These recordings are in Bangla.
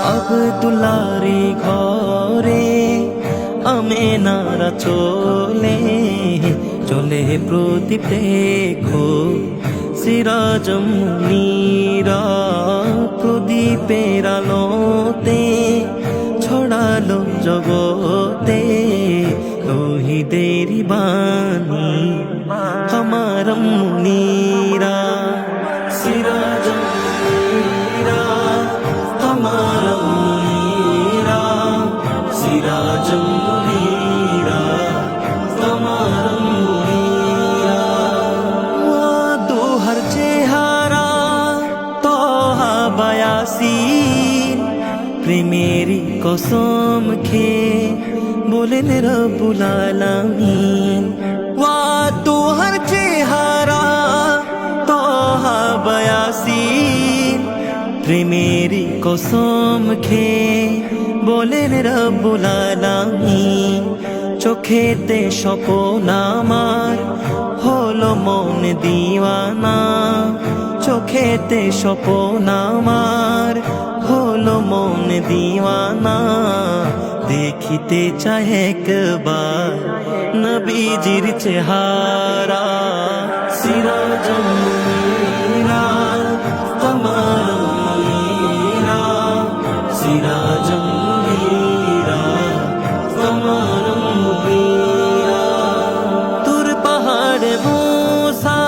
আব্দুল্লাহরে ঘরে আমেনারা চলে চলে প্রদীপ দেখো সিরাজ মুনিরা প্রদীপের আলোতে ছড়ালো জগতে তৌহিদের বাণী আমার মুনিরা সিরাজ মুনিরা আমার মুনিরা সিরাজ মুনিরা আমার মুনিরা দোহার চেহারা তোহা বায়াসিন প্রেমেরি কসম খেয়ে বলেন রব্বুল আলামিন ওয়া তোহার চেহারা তোহা বায়াসিন প্রেমেরি কসম খেয়ে বলেন রব্বুল আলামিন চোখেতে স্বপ্ন আমার হলো মন দিওয়ানা চোখেতে স্বপ্ন আমার হলো মন দিওয়ানা দেখিতে চাই একবার নবীজির চেহারা সিরাজ মুনিরা আমার মুনিরা সিরাজ মুনিরা আমার মুনিরা তোর পাহাড়ে মুসা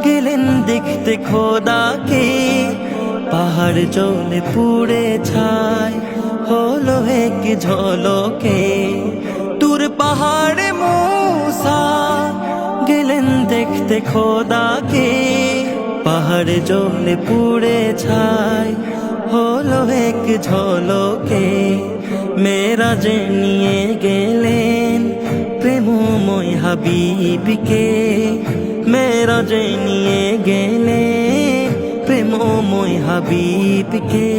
গেলেন দেখতে খোদাকে পাহাড় জ্বলে পুড়ে ছাই হলো এক ঝলকে তোর পাহাড়ে মুসা গেলেন দেখতে খোদাকে পাহাড় জ্বলে পুড়ে ছাই হলো এক ঝলকে মেরাজে নিয়ে গেলেন প্রেমময় হাবিবকে মেরাজে নিয়ে গেলেন প্রেমময় হাবিবকে